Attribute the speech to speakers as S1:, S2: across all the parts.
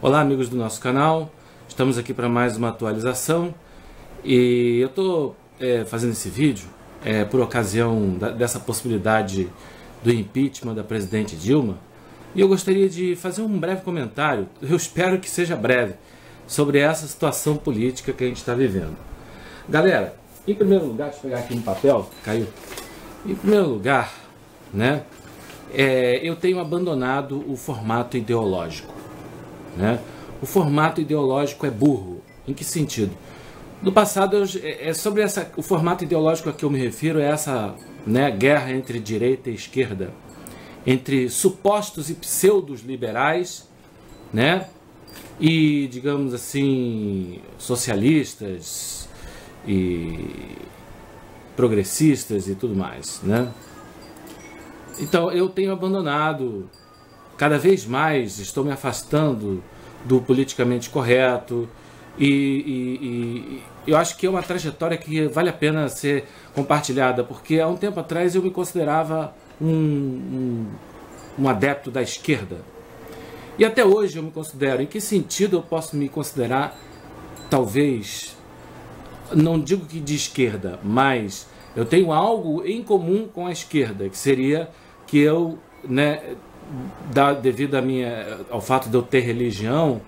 S1: Olá, amigos do nosso canal, estamos aqui para mais uma atualização e eu estou fazendo esse vídeo por ocasião dessa possibilidade do impeachment da presidente Dilma, e eu gostaria de fazer um breve comentário, eu espero que seja breve, sobre essa situação política que a gente está vivendo. Galera, em primeiro lugar, deixa eu pegar aqui no papel, caiu. Em primeiro lugar, né, eu tenho abandonado o formato ideológico. O formato ideológico é burro. Em que sentido? No passado, sobre o formato ideológico a que eu me refiro é essa guerra entre direita e esquerda, entre supostos e pseudos liberais, e, digamos assim, socialistas e progressistas e tudo mais, Então eu tenho abandonado, cada vez mais estou me afastando do politicamente correto e eu acho que é uma trajetória que vale a pena ser compartilhada, porque há um tempo atrás eu me considerava um adepto da esquerda e até hoje eu me considero. Em que sentido eu posso me considerar, talvez, não digo que de esquerda, mas eu tenho algo em comum com a esquerda, que seria que eu, devido ao fato de eu ter religião,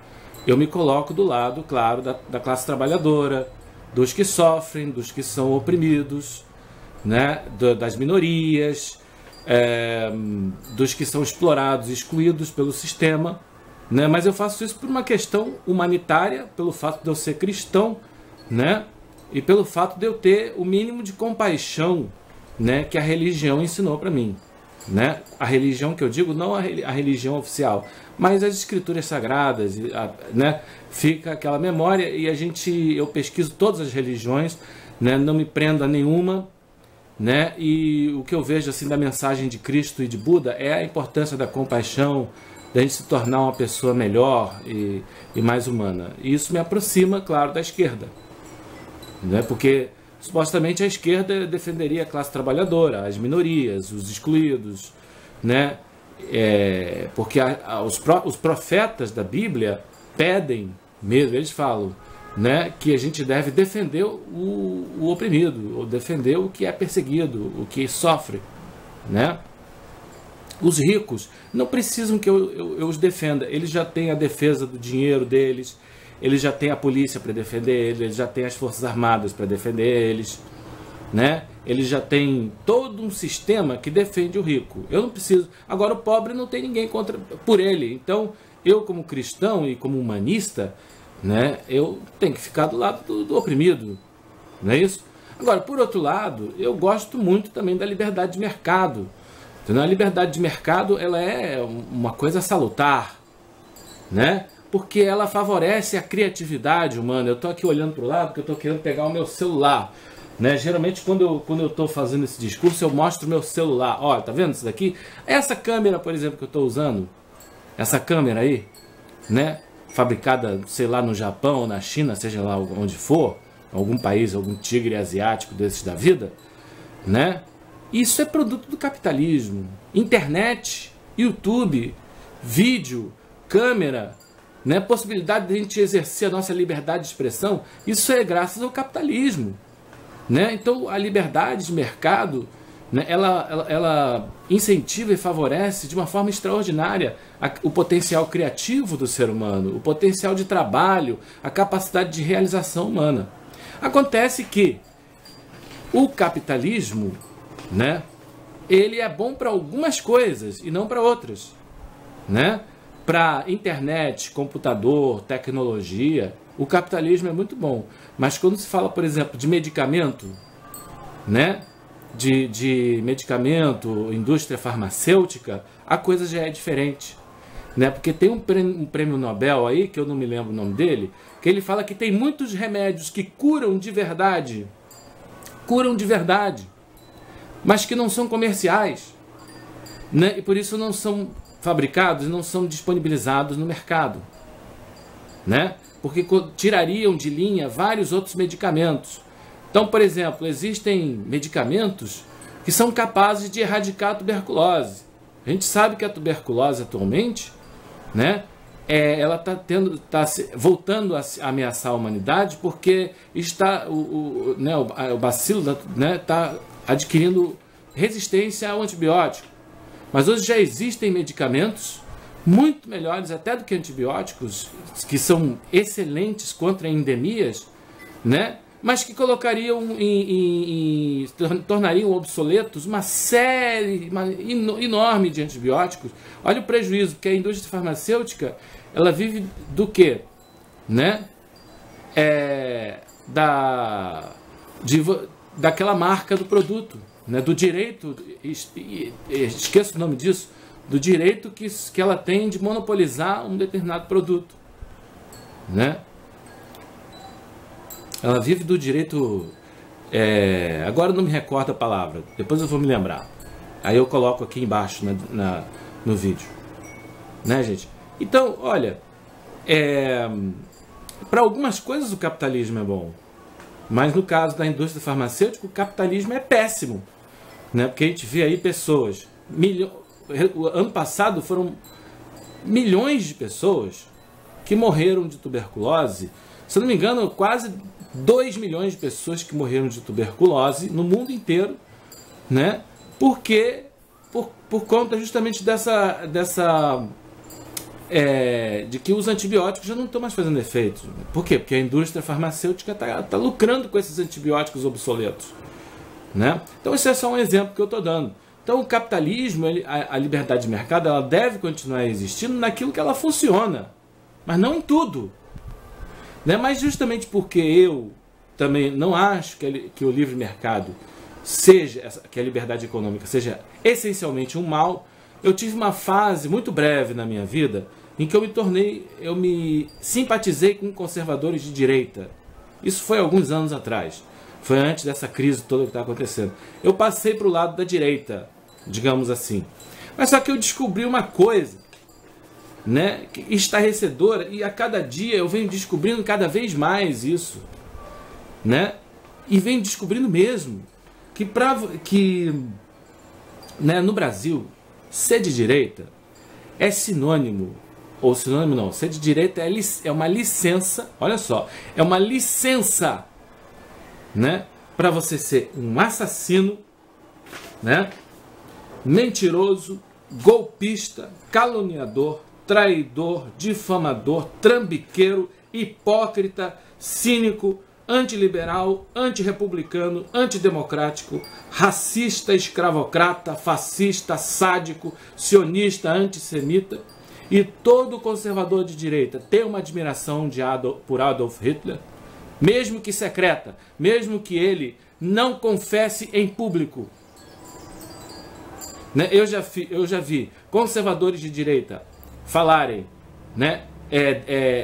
S1: eu me coloco do lado, claro, da classe trabalhadora, dos que sofrem, dos que são oprimidos, das minorias, dos que são explorados, excluídos pelo sistema, mas eu faço isso por uma questão humanitária, pelo fato de eu ser cristão, e pelo fato de eu ter o mínimo de compaixão, que a religião ensinou para mim. A religião que eu digo, não a religião oficial, mas as escrituras sagradas, fica aquela memória, e eu pesquiso todas as religiões, não me prendo a nenhuma, e o que eu vejo assim da mensagem de Cristo e de Buda é a importância da compaixão, da gente se tornar uma pessoa melhor e mais humana. E isso me aproxima, claro, da esquerda, porque supostamente a esquerda defenderia a classe trabalhadora, as minorias, os excluídos, porque os profetas da Bíblia pedem mesmo, eles falam, que a gente deve defender o oprimido, ou defender o que é perseguido, o que sofre, Os ricos não precisam que eu os defenda, eles já têm a defesa do dinheiro deles, eles já têm a polícia para defender eles já têm as forças armadas para defender eles, Eles já têm todo um sistema que defende o rico. Eu não preciso. Agora o pobre não tem ninguém por ele. Então eu, como cristão e como humanista, eu tenho que ficar do lado do oprimido, não é isso? Agora, por outro lado, eu gosto muito também da liberdade de mercado. Então, a liberdade de mercado, ela é uma coisa salutar, porque ela favorece a criatividade humana. Eu estou aqui olhando para o lado porque eu estou querendo pegar o meu celular, Geralmente quando eu estou fazendo esse discurso eu mostro o meu celular. Olha, tá vendo isso daqui? Essa câmera, por exemplo, que eu estou usando, essa câmera aí, fabricada, sei lá, no Japão ou na China, seja lá onde for, algum país, algum tigre asiático desses da vida, Isso é produto do capitalismo. Internet, YouTube, vídeo, câmera, possibilidade de a gente exercer a nossa liberdade de expressão, isso é graças ao capitalismo. Então a liberdade de mercado, ela incentiva e favorece de uma forma extraordinária o potencial criativo do ser humano, o potencial de trabalho, a capacidade de realização humana. Acontece que o capitalismo, ele é bom para algumas coisas e não para outras, Para internet, computador, tecnologia, o capitalismo é muito bom. Mas quando se fala, por exemplo, de medicamento, de medicamento, indústria farmacêutica, a coisa já é diferente. Porque tem um prêmio Nobel aí, que eu não me lembro o nome dele, que ele fala que tem muitos remédios que curam de verdade, mas que não são comerciais, e por isso não são fabricados e não são disponibilizados no mercado, porque tirariam de linha vários outros medicamentos. Então, por exemplo, existem medicamentos que são capazes de erradicar a tuberculose. A gente sabe que a tuberculose atualmente, ela está voltando a ameaçar a humanidade porque está o bacilo, né, está adquirindo resistência ao antibiótico. Mas hoje já existem medicamentos muito melhores até do que antibióticos, que são excelentes contra endemias, né? Mas que colocariam tornariam obsoletos uma série enorme de antibióticos. Olha o prejuízo, porque a indústria farmacêutica, ela vive do quê? Né? Daquela marca do produto, né? Do direito, esqueço o nome disso, do direito que ela tem de monopolizar um determinado produto, né? Ela vive do direito... agora eu não me recordo a palavra. Depois eu vou me lembrar. Aí eu coloco aqui embaixo no vídeo. Né, gente? Então, olha... para algumas coisas o capitalismo é bom. Mas no caso da indústria farmacêutica, o capitalismo é péssimo. Né? Porque a gente vê aí pessoas... O ano passado foram milhões de pessoas que morreram de tuberculose. Se eu não me engano, quase 2 milhões de pessoas que morreram de tuberculose no mundo inteiro, né? Porque por conta justamente de que os antibióticos já não estão mais fazendo efeito. Por quê? Porque a indústria farmacêutica está lucrando com esses antibióticos obsoletos, né? Então esse é só um exemplo que eu estou dando. Então o capitalismo, a liberdade de mercado, ela deve continuar existindo naquilo que ela funciona, mas não em tudo. Né? Mas justamente porque eu também não acho que o livre mercado que a liberdade econômica seja essencialmente um mal, eu tive uma fase muito breve na minha vida em que eu me simpatizei com conservadores de direita. Isso foi alguns anos atrás. Foi antes dessa crise toda que está acontecendo. Eu passei para o lado da direita, digamos assim. Mas só que eu descobri uma coisa, né, estarrecedora, e a cada dia eu venho descobrindo cada vez isso, né, e venho descobrindo mesmo que né, no Brasil ser de direita é sinônimo, ou sinônimo não, ser de direita é uma licença, olha só, é uma licença, né, para você ser um assassino, né, mentiroso, golpista, caluniador, traidor, difamador, trambiqueiro, hipócrita, cínico, antiliberal, antirrepublicano, antidemocrático, racista, escravocrata, fascista, sádico, sionista, antissemita. E todo conservador de direita tem uma admiração por Adolf Hitler, mesmo que secreta, mesmo que ele não confesse em público. Né? Eu já vi conservadores de direita falarem, né?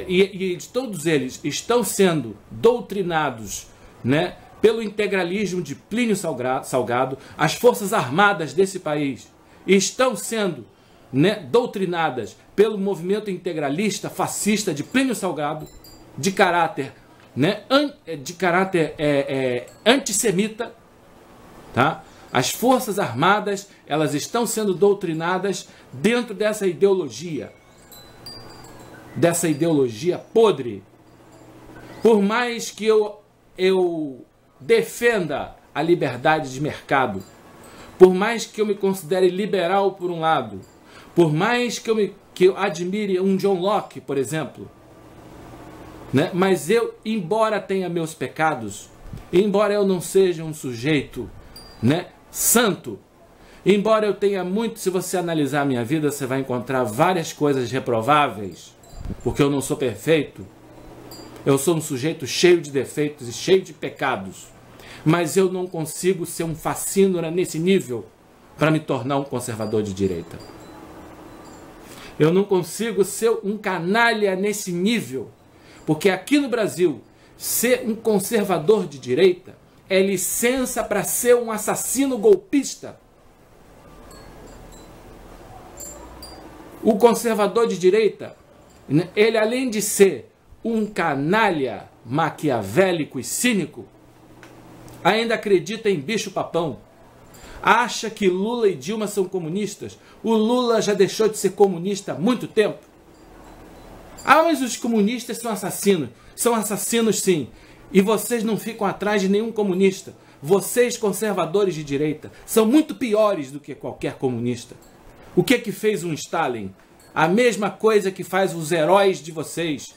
S1: E todos eles estão sendo doutrinados, né, pelo integralismo de Plínio Salgado. As forças armadas desse país estão sendo, né, doutrinadas pelo movimento integralista fascista de Plínio Salgado, de caráter, né, antissemita, tá? As forças armadas, elas estão sendo doutrinadas dentro dessa ideologia podre. Por mais que eu defenda a liberdade de mercado, por mais que eu me considere liberal por um lado, por mais que eu admire um John Locke, por exemplo, né? Mas embora tenha meus pecados, embora eu não seja um sujeito, né, santo, embora eu tenha muito, se você analisar a minha vida, você vai encontrar várias coisas reprováveis, porque eu não sou perfeito, eu sou um sujeito cheio de defeitos e cheio de pecados, mas eu não consigo ser um facínora nesse nível para me tornar um conservador de direita. Eu não consigo ser um canalha nesse nível, porque aqui no Brasil, ser um conservador de direita é licença para ser um assassino golpista. O conservador de direita, ele além de ser um canalha maquiavélico e cínico, ainda acredita em bicho-papão. Acha que Lula e Dilma são comunistas. O Lula já deixou de ser comunista há muito tempo. Ah, mas os comunistas são assassinos. São assassinos sim. E vocês não ficam atrás de nenhum comunista. Vocês, conservadores de direita, são muito piores do que qualquer comunista. O que fez um Stalin? A mesma coisa que faz os heróis de vocês.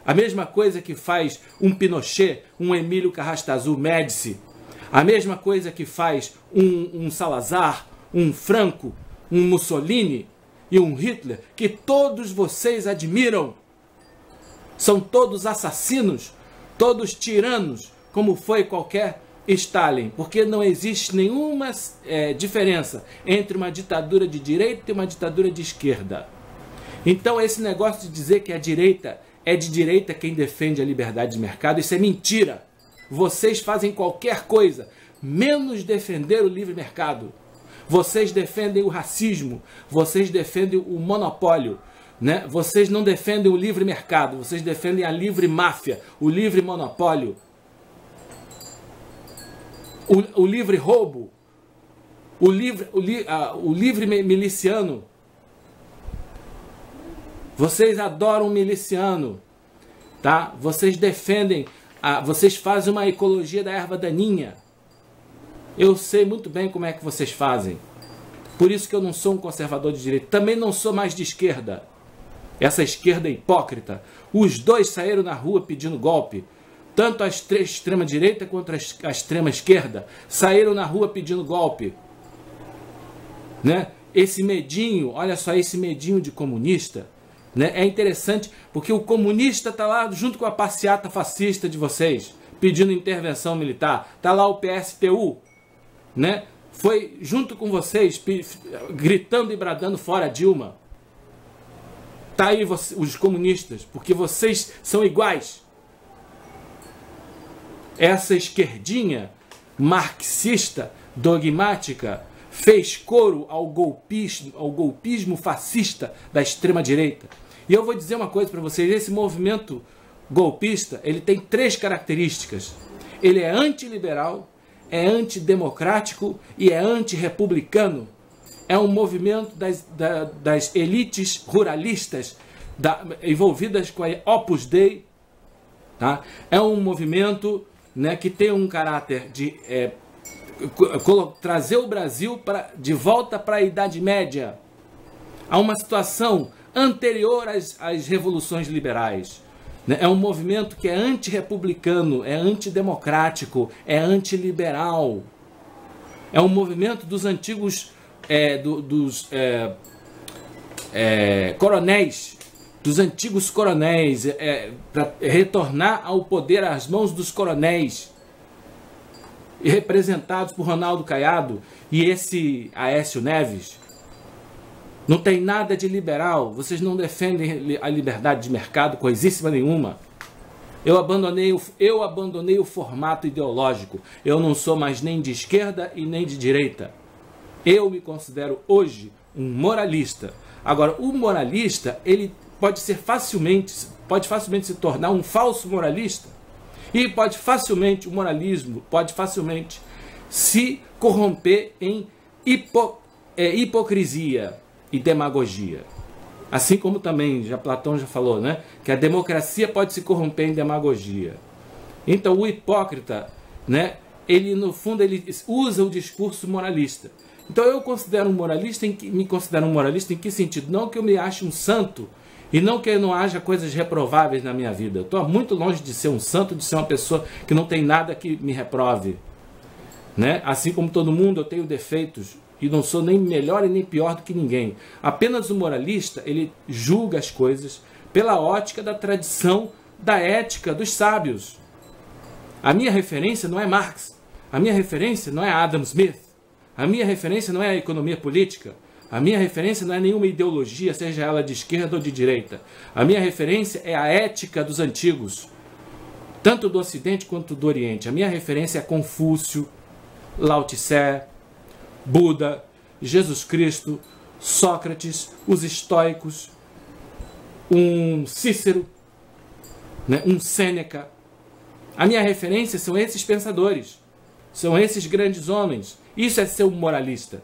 S1: A mesma coisa que faz um Pinochet, um Emílio Carrastazul Médici. A mesma coisa que faz um Salazar, um Franco, um Mussolini e um Hitler, que todos vocês admiram. São todos assassinos, todos tiranos, como foi qualquer Stalin, porque não existe nenhuma diferença entre uma ditadura de direita e uma ditadura de esquerda. Então esse negócio de dizer que a direita é de direita quem defende a liberdade de mercado, isso é mentira. Vocês fazem qualquer coisa, menos defender o livre mercado. Vocês defendem o racismo, vocês defendem o monopólio, né? Vocês não defendem o livre mercado, vocês defendem a livre máfia, o livre monopólio, o livre roubo, o livre miliciano. Vocês adoram o miliciano, tá? Vocês defendem, vocês fazem uma ecologia da erva daninha. Eu sei muito bem como é que vocês fazem. Por isso que eu não sou um conservador de direita. Também não sou mais de esquerda. Essa esquerda hipócrita. Os dois saíram na rua pedindo golpe. Tanto a extrema-direita quanto a extrema-esquerda saíram na rua pedindo golpe. Né? Esse medinho, olha só, esse medinho de comunista, né? É interessante porque o comunista está lá junto com a passeata fascista de vocês, pedindo intervenção militar. Está lá o PSTU, né? Foi junto com vocês, gritando e bradando fora Dilma. Tá aí os comunistas, porque vocês são iguais. Essa esquerdinha marxista, dogmática, fez coro ao golpismo fascista da extrema-direita. E eu vou dizer uma coisa para vocês, esse movimento golpista, ele tem 3 características. Ele é antiliberal, é antidemocrático e é antirrepublicano. É um movimento das elites ruralistas envolvidas com a Opus Dei. Tá? É um movimento, né, que tem um caráter de trazer o Brasil de volta para a Idade Média, a uma situação anterior às revoluções liberais. É um movimento que é antirrepublicano, é antidemocrático, é antiliberal. É um movimento dos antigos coronéis, dos antigos coronéis, para retornar ao poder às mãos dos coronéis, representados por Ronaldo Caiado e esse Aécio Neves. Não tem nada de liberal, vocês não defendem a liberdade de mercado, coisíssima nenhuma. Eu abandonei o formato ideológico, eu não sou mais nem de esquerda e nem de direita. Eu me considero hoje um moralista. Agora, o moralista, ele pode facilmente se tornar um falso moralista. E o moralismo pode facilmente se corromper em hipocrisia e demagogia. Assim como também Platão já falou, né, que a democracia pode se corromper em demagogia. Então o hipócrita, né, ele no fundo ele usa o discurso moralista. Então eu me considero um moralista em que sentido? Não que eu me ache um santo e não que não haja coisas reprováveis na minha vida. Eu estou muito longe de ser um santo, de ser uma pessoa que não tem nada que me reprove. Né? Assim como todo mundo, eu tenho defeitos e não sou nem melhor e nem pior do que ninguém. Apenas o moralista, ele julga as coisas pela ótica da tradição, da ética dos sábios. A minha referência não é Marx, a minha referência não é Adam Smith, a minha referência não é a economia política, a minha referência não é nenhuma ideologia, seja ela de esquerda ou de direita. A minha referência é a ética dos antigos, tanto do Ocidente quanto do Oriente. A minha referência é Confúcio, Lao Tse, Buda, Jesus Cristo, Sócrates, os estoicos, um Cícero, né, um Sêneca. A minha referência são esses pensadores, são esses grandes homens. Isso é ser um moralista.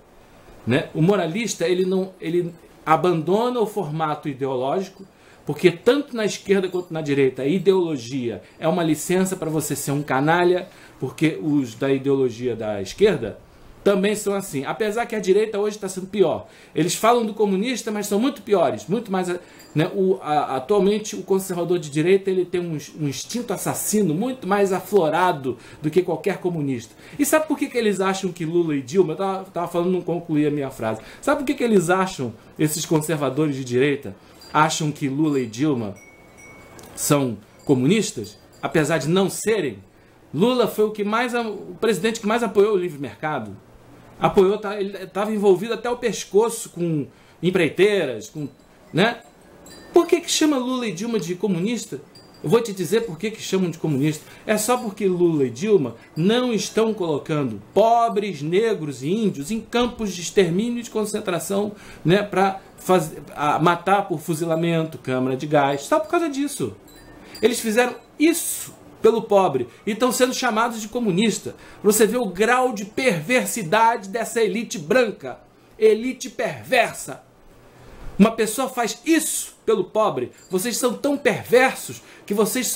S1: Né? O moralista ele abandona o formato ideológico Porque tanto na esquerda quanto na direita, a ideologia é uma licença para você ser um canalha, porque os da ideologia da esquerda também são assim. Apesar que a direita hoje está sendo pior. Eles falam do comunista, mas são muito piores. Muito mais, né, atualmente, o conservador de direita ele tem um instinto assassino muito mais aflorado do que qualquer comunista. E sabe por que eles acham que Lula e Dilma... Eu estava falando, não concluí a minha frase. Sabe por que eles acham, esses conservadores de direita, acham que Lula e Dilma são comunistas? Apesar de não serem. Lula foi o presidente que mais apoiou o livre mercado. Apoiou, ele estava envolvido até o pescoço com empreiteiras, né? Por que chama Lula e Dilma de comunista? Eu vou te dizer por que chamam de comunista. É só porque Lula e Dilma não estão colocando pobres, negros e índios em campos de extermínio e de concentração, né, para matar por fuzilamento, câmara de gás. Só por causa disso. Eles fizeram isso pelo pobre e estão sendo chamados de comunista. Você vê o grau de perversidade dessa elite branca, elite perversa. Uma pessoa faz isso pelo pobre, vocês são tão perversos que vocês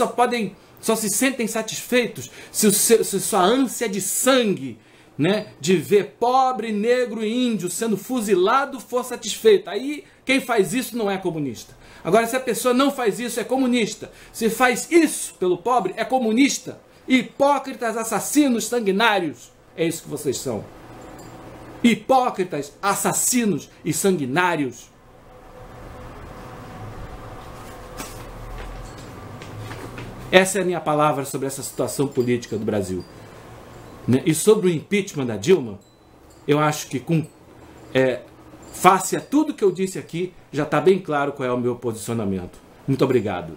S1: só se sentem satisfeitos se sua ânsia de sangue, né, de ver pobre, negro e índio sendo fuzilado for satisfeita. Aí quem faz isso não é comunista. Agora, se a pessoa não faz isso, é comunista. Se faz isso pelo pobre, é comunista. Hipócritas, assassinos, sanguinários. É isso que vocês são. Hipócritas, assassinos e sanguinários. Essa é a minha palavra sobre essa situação política do Brasil. E sobre o impeachment da Dilma, eu acho que face a tudo que eu disse aqui, já está bem claro qual é o meu posicionamento. Muito obrigado.